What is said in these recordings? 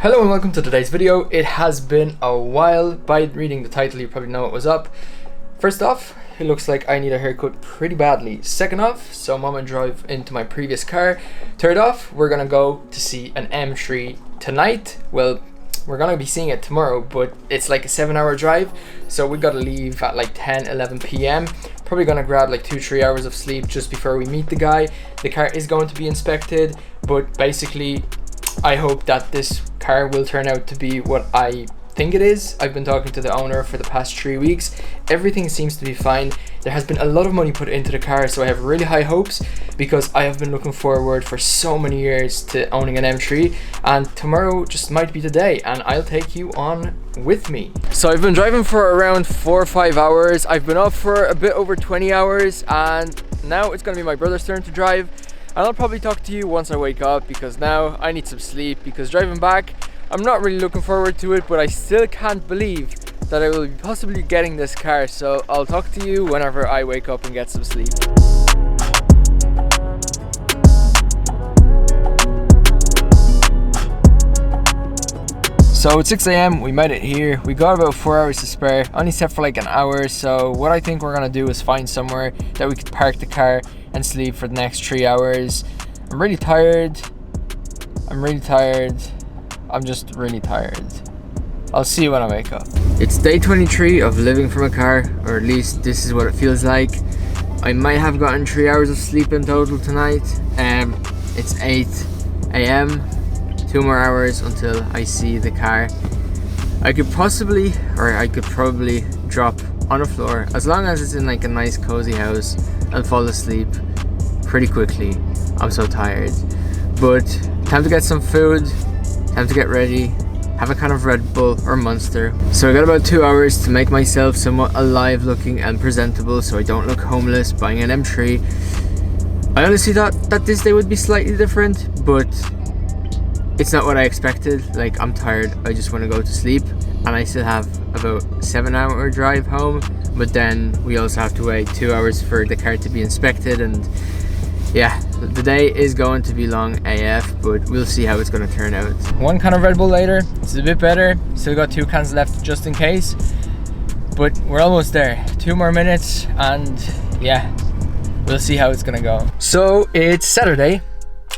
Hello and welcome to today's video. It has been a while. By reading the title you probably know what was up. First off, it looks like I need a haircut pretty badly. Second off, so I'm on my drive into my previous car. Third off, we're gonna go to see an M3 tonight. Well, we're gonna be seeing it tomorrow, but it's like a 7-hour drive, so we gotta leave at like 10-11 p.m. Probably gonna grab like 2-3 hours of sleep just before we meet the guy. The car is going to be inspected, but basically I hope that this car will turn out to be what I think it is. I've been talking to the owner for the past 3 weeks. Everything seems to be fine. There has been a lot of money put into the car, so I have really high hopes because I have been looking forward for so many years to owning an M3, and tomorrow just might be the day and I'll take you on with me. So I've been driving for around 4 or 5 hours. I've been up for a bit over 20 hours and now it's gonna be my brother's turn to drive. And I'll probably talk to you once I wake up because now I need some sleep, because driving back, I'm not really looking forward to it, but I still can't believe that I will be possibly getting this car. So I'll talk to you whenever I wake up and get some sleep. So it's 6 a.m, we made it here. We got about 4 hours to spare, only set for like an hour. So what I think we're gonna do is find somewhere that we could park the car and sleep for the next 3 hours. I'm really tired. I'm just really tired. I'll see you when I wake up. It's day 23 of living from a car, or at least this is what it feels like. I might have gotten 3 hours of sleep in total tonight. It's 8 a.m. 2 more hours until I see the car. I could probably drop on the floor, as long as it's in like a nice cozy house, and fall asleep pretty quickly. I'm so tired. But time to get some food, time to get ready, have a kind of Red Bull or Monster. So I got about 2 hours to make myself somewhat alive looking and presentable so I don't look homeless buying an M3. I honestly thought that this day would be slightly different, but it's not what I expected. Like, I'm tired, I just want to go to sleep, and I still have about a 7-hour drive home, but then we also have to wait 2 hours for the car to be inspected, and yeah, the day is going to be long AF, but we'll see how it's going to turn out. One can of Red Bull later, it's a bit better. Still got 2 cans left just in case, but we're almost there. 2 more minutes and yeah, we'll see how it's going to go. So it's Saturday,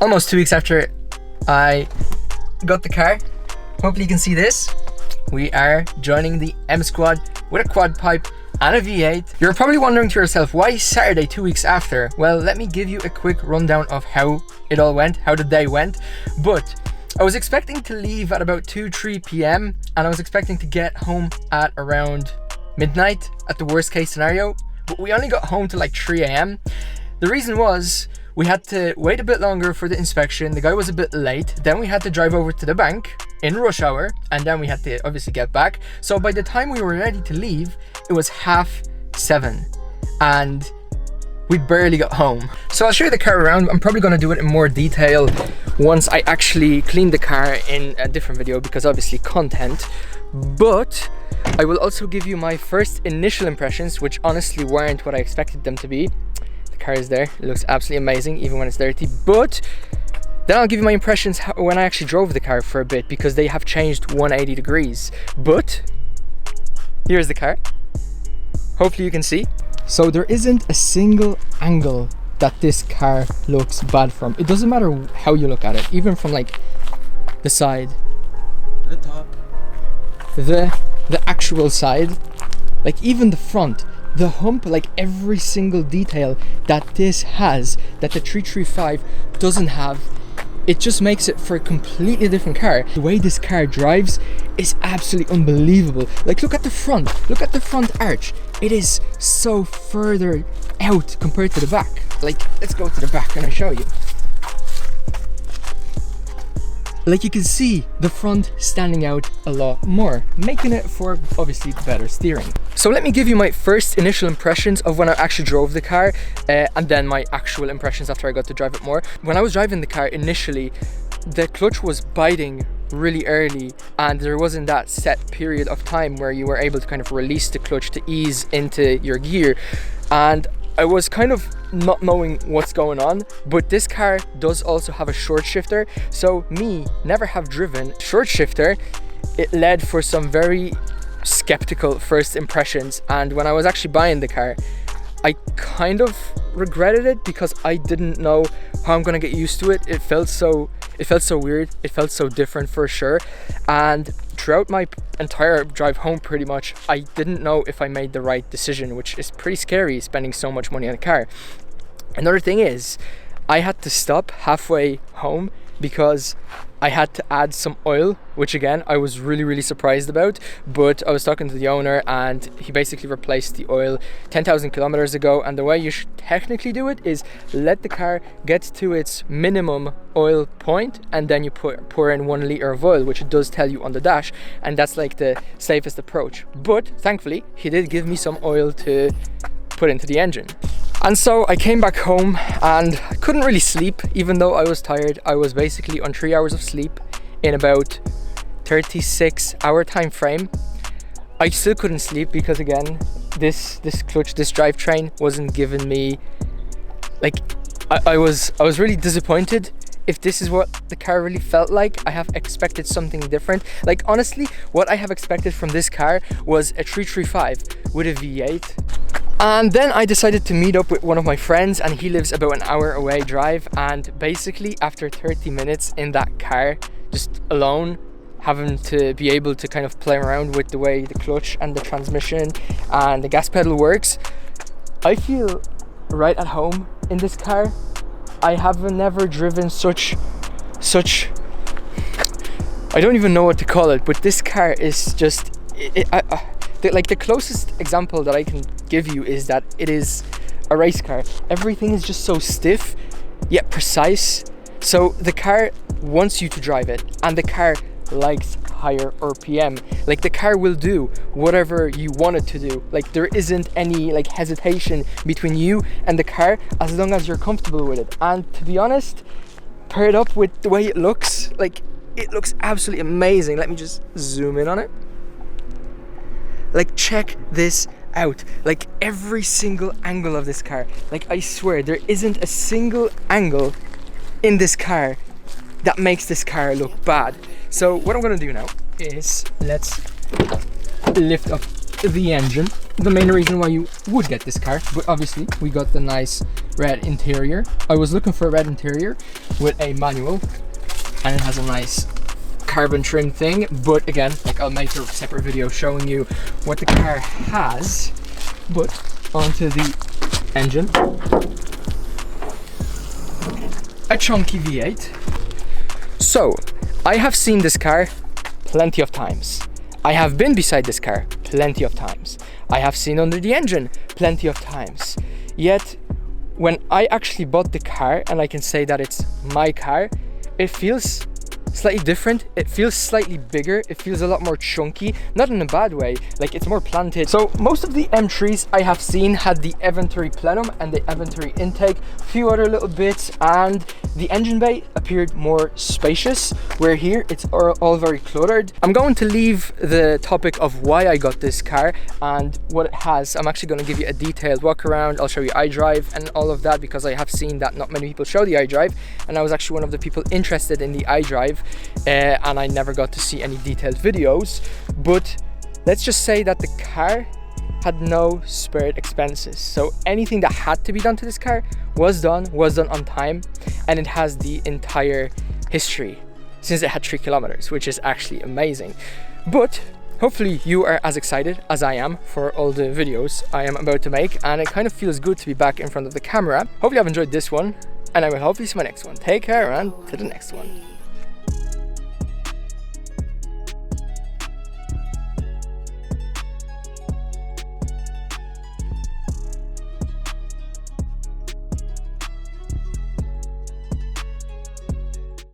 almost 2 weeks after I got the car. Hopefully you can see this. We are joining the M Squad with a quad pipe and a V8. You're probably wondering to yourself, why Saturday 2 weeks after? Well, let me give you a quick rundown of how it all went, how the day went. But I was expecting to leave at about 2-3 p.m. and I was expecting to get home at around midnight at the worst case scenario, but we only got home to like 3 a.m. The reason was we had to wait a bit longer for the inspection. The guy was a bit late. Then we had to drive over to the bank in rush hour, and then we had to obviously get back. So by the time we were ready to leave, it was 7:30 and we barely got home. So I'll show you the car around. I'm probably gonna do it in more detail once I actually clean the car in a different video, because obviously content. But I will also give you my first initial impressions, which honestly weren't what I expected them to be. Car is there, it looks absolutely amazing even when it's dirty, but then I'll give you my impressions when I actually drove the car for a bit, because they have changed 180 degrees. But here's the car, hopefully you can see. So there isn't a single angle that this car looks bad from. It doesn't matter how you look at it, even from like the side, the top, the actual side, like even the front, the hump, like every single detail that this has, that the 335 doesn't have, it just makes it for a completely different car. The way this car drives is absolutely unbelievable. Like, look at the front arch. It is so further out compared to the back. Like, let's go to the back and I'll show you. Like, you can see the front standing out a lot more, making it for obviously better steering. So let me give you my first initial impressions of when I actually drove the car, and then my actual impressions after I got to drive it more. When I was driving the car initially, the clutch was biting really early, and there wasn't that set period of time where you were able to kind of release the clutch to ease into your gear. And I was kind of not knowing what's going on, but this car does also have a short shifter. So me never have driven short shifter. It led for some very skeptical first impressions, and when I was actually buying the car, I kind of regretted it because I didn't know how I'm gonna get used to it. It felt so weird. It felt so different for sure. And throughout my entire drive home, pretty much, I didn't know if I made the right decision, which is pretty scary, spending so much money on a car. Another thing is, I had to stop halfway home because I had to add some oil, which again, I was really surprised about. But I was talking to the owner and he basically replaced the oil 10,000 kilometers ago. And the way you should technically do it is let the car get to its minimum oil point and then you pour in 1 liter of oil, which it does tell you on the dash. And that's like the safest approach. But thankfully, he did give me some oil to put into the engine. And so I came back home and I couldn't really sleep, even though I was tired. I was basically on 3 hours of sleep in about 36-hour time frame. I still couldn't sleep because again, this clutch, this drivetrain wasn't giving me, like, I was really disappointed. If this is what the car really felt like, I have expected something different. Like honestly, what I have expected from this car was a 335 with a V8. And then I decided to meet up with one of my friends, and he lives about an hour away drive. And basically after 30 minutes in that car, just alone, having to be able to kind of play around with the way the clutch and the transmission and the gas pedal works, I feel right at home in this car. I have never driven such, I don't even know what to call it, but this car is just, like the closest example that I can give you is that it is a race car. Everything is just so stiff yet precise. So the car wants you to drive it, and the car likes higher RPM. Like the car will do whatever you want it to do. Like there isn't any like hesitation between you and the car as long as you're comfortable with it. And to be honest, paired up with the way it looks, like it looks absolutely amazing. Let me just zoom in on it. Like check this out. Like every single angle of this car, like I swear there isn't a single angle in this car that makes this car look bad. So what I'm gonna do now is let's lift up the engine. The main reason why you would get this car, but obviously we got the nice red interior. I was looking for a red interior with a manual, and it has a nice carbon trim thing. But again, like I'll make a separate video showing you what the car has. But onto the engine. A chunky V8. So I have seen this car plenty of times. I have been beside this car plenty of times. I have seen under the engine plenty of times. Yet when I actually bought the car, and I can say that it's my car, it feels slightly different. It feels slightly bigger. It feels a lot more chunky, not in a bad way, like it's more planted. So most of the M3s I have seen had the Venturi plenum and the Venturi intake, a few other little bits, and the engine bay appeared more spacious, where here it's all very cluttered. I'm going to leave the topic of why I got this car and what it has. I'm actually going to give you a detailed walk around. I'll show you iDrive and all of that, because I have seen that not many people show the iDrive, and I was actually one of the people interested in the iDrive. And I never got to see any detailed videos. But let's just say that the car had no spared expenses. So anything that had to be done to this car was done on time, and it has the entire history since it had 3 kilometers, which is actually amazing. But hopefully you are as excited as I am for all the videos I am about to make, and it kind of feels good to be back in front of the camera. Hopefully I've enjoyed this one, and I will hopefully see my next one. Take care, and to the next one.